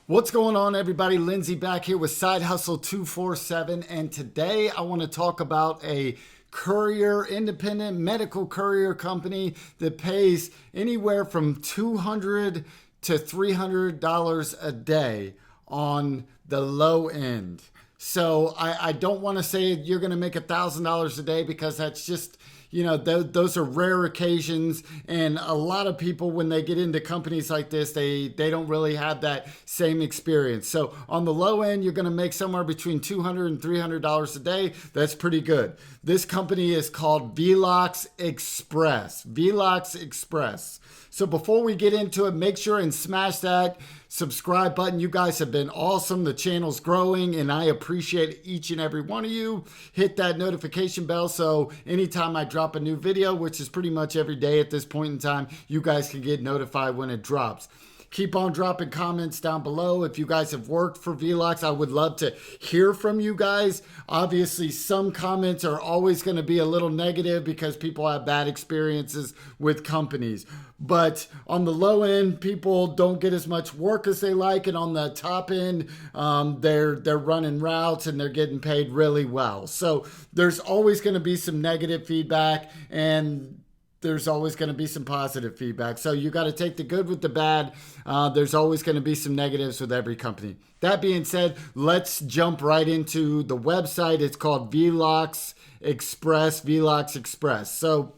What's going on, everybody? Lindsay back here with Side Hustle 247, and today I want to talk about a courier, independent medical courier company that pays anywhere from $200 to $300 a day on the low end. So I don't want to say you're going to make $1,000 a day, because that's just, those are rare occasions. And a lot of people, when they get into companies like this, they don't really have that same experience. So on the low end, you're going to make somewhere between $200 and $300 a day. That's pretty good. This company is called Velox Express. Velox Express. So before we get into it, make sure and smash that subscribe button. You guys have been awesome. The channel's growing, and I appreciate each and every one of you. Hit that notification bell so anytime I drop a new video, which is pretty much every day at this point in time, you guys can get notified when it drops. Keep on dropping comments down below. If you guys have worked for Velox, I would love to hear from you guys. Obviously, some comments are always going to be a little negative because people have bad experiences with companies. But on the low end, people don't get as much work as they like. And on the top end, they're running routes and they're getting paid really well. So there's always going to be some negative feedback, and there's always going to be some positive feedback. So you got to take the good with the bad. There's always going to be some negatives with every company. That being said, let's jump right into the website. It's called Velox Express, Velox Express. So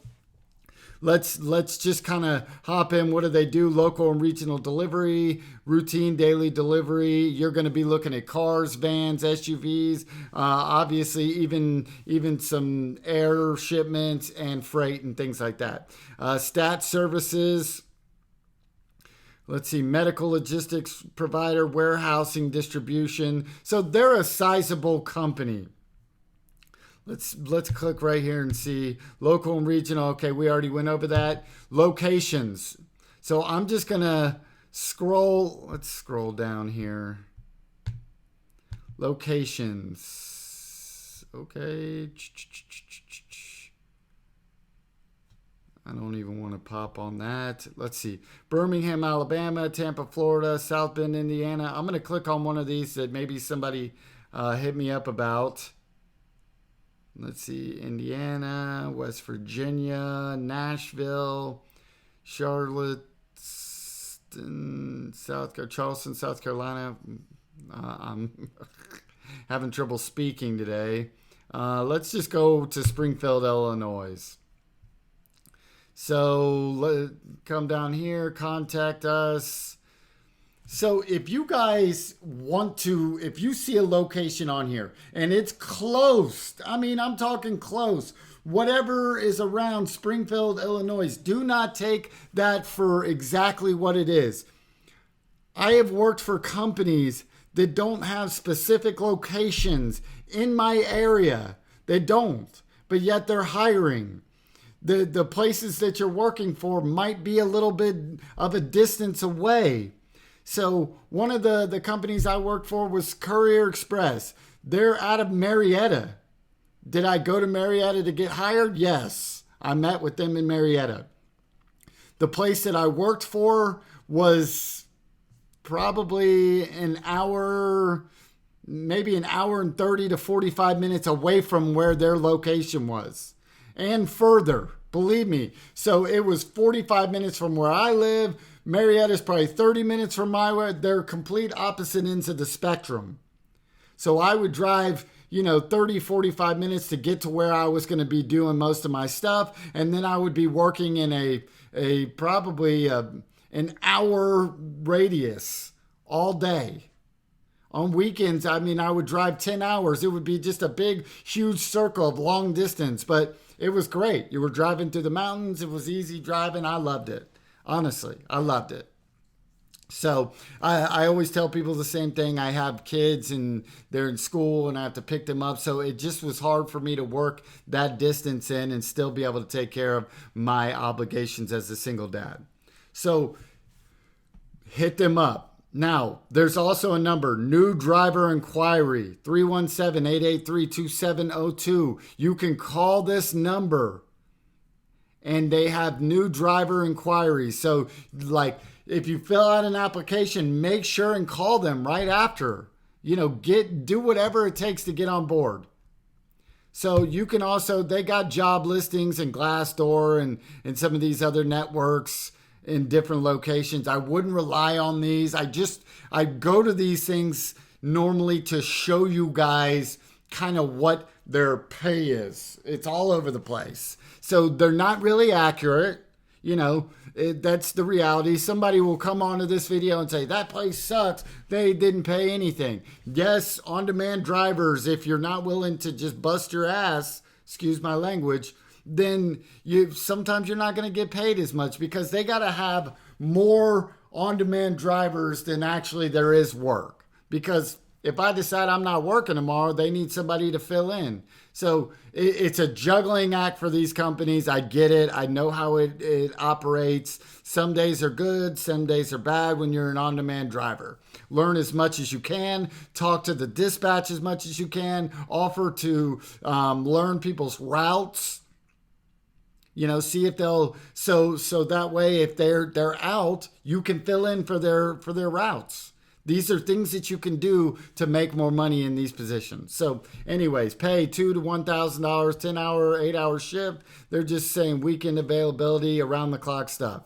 let's just kind of hop in. What do they do? Local and regional delivery, routine daily delivery. You're going to be looking at cars, vans, SUVs, obviously even some air shipments and freight and things like that. Stat services. Let's see, medical logistics provider, warehousing, distribution. So they're a sizable company. Let's click right here and see local and regional. Okay, we already went over that. Locations. So I'm just gonna scroll. Let's scroll down here. Locations. Okay. I don't even want to pop on that. Let's see. Birmingham, Alabama, Tampa, Florida, South Bend, Indiana. I'm gonna click on one of these that maybe somebody hit me up about. Let's see, Indiana, West Virginia, Nashville, Charlotte, Charleston, South Carolina. I'm having trouble speaking today. Let's just go to Springfield, Illinois. So come down here, contact us. So if you guys want to, if you see a location on here and it's close, I'm talking close, whatever is around Springfield, Illinois, do not take that for exactly what it is. I have worked for companies that don't have specific locations in my area. They don't, but yet they're hiring. The places that you're working for might be a little bit of a distance away. So one of the companies I worked for was Courier Express. They're out of Marietta. Did I go to Marietta to get hired? Yes. I met with them in Marietta. The place that I worked for was probably an hour, maybe an hour and 30 to 45 minutes away from where their location was. And further, believe me. So it was 45 minutes from where I live. Marietta is probably 30 minutes from they're complete opposite ends of the spectrum. So I would drive, 30, 45 minutes to get to where I was going to be doing most of my stuff. And then I would be working in a probably an hour radius all day. On weekends, I would drive 10 hours. It would be just a big, huge circle of long distance, but it was great. You were driving through the mountains. It was easy driving. I loved it. Honestly, I loved it. So I always tell people the same thing. I have kids and they're in school and I have to pick them up. So it just was hard for me to work that distance in and still be able to take care of my obligations as a single dad. So hit them up. Now, there's also a number, new driver inquiry, 317-883-2702. You can call this number and they have new driver inquiries. So like if you fill out an application, make sure and call them right after. Do whatever it takes to get on board. So you can also, they got job listings in Glassdoor and some of these other networks in different locations. I wouldn't rely on these. I go to these things normally to show you guys kind of what their pay is. It's all over the place. So they're not really accurate. That's the reality. Somebody will come onto this video and say, that place sucks. They didn't pay anything. Yes, on-demand drivers, if you're not willing to just bust your ass, excuse my language, then sometimes you're not going to get paid as much because they got to have more on-demand drivers than actually there is work. Because if I decide I'm not working tomorrow, they need somebody to fill in. So it's a juggling act for these companies. I get it. I know how it operates. Some days are good. Some days are bad when you're an on-demand driver. Learn as much as you can. Talk to the dispatch as much as you can. Offer to learn people's routes. See if they'll so that way if they're out, you can fill in for their routes. These are things that you can do to make more money in these positions. So anyways, pay $2,000 to $1,000, 10-hour, 8-hour shift. They're just saying weekend availability, around the clock stuff.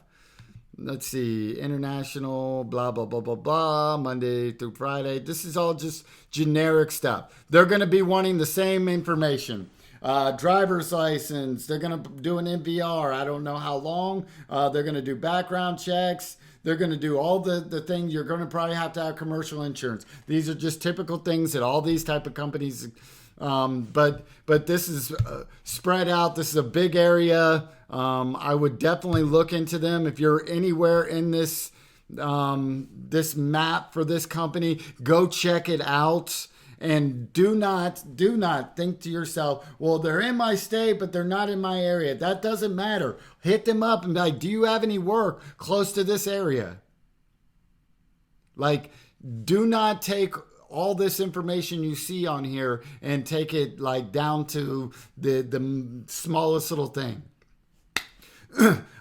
Let's see, international, blah, blah, blah, blah, blah, Monday through Friday. This is all just generic stuff. They're going to be wanting the same information. Driver's license, they're going to do an NVR. I don't know how long. They're going to do background checks. They're going to do all the things. You're going to probably have to have commercial insurance. These are just typical things that all these type of companies, but this is spread out. This is a big area. I would definitely look into them. If you're anywhere in this map for this company, go check it out. And do not think to yourself, well, they're in my state, but they're not in my area. That doesn't matter. Hit them up and be like, do you have any work close to this area? Like, do not take all this information you see on here and take it like down to the smallest little thing.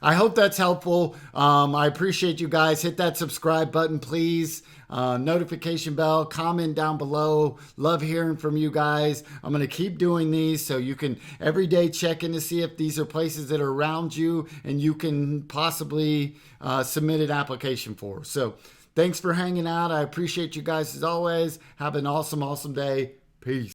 I hope that's helpful. I appreciate you guys. Hit that subscribe button, please. Notification bell, comment down below. Love hearing from you guys. I'm going to keep doing these so you can every day check in to see if these are places that are around you and you can possibly submit an application for. So thanks for hanging out. I appreciate you guys as always. Have an awesome, awesome day. Peace.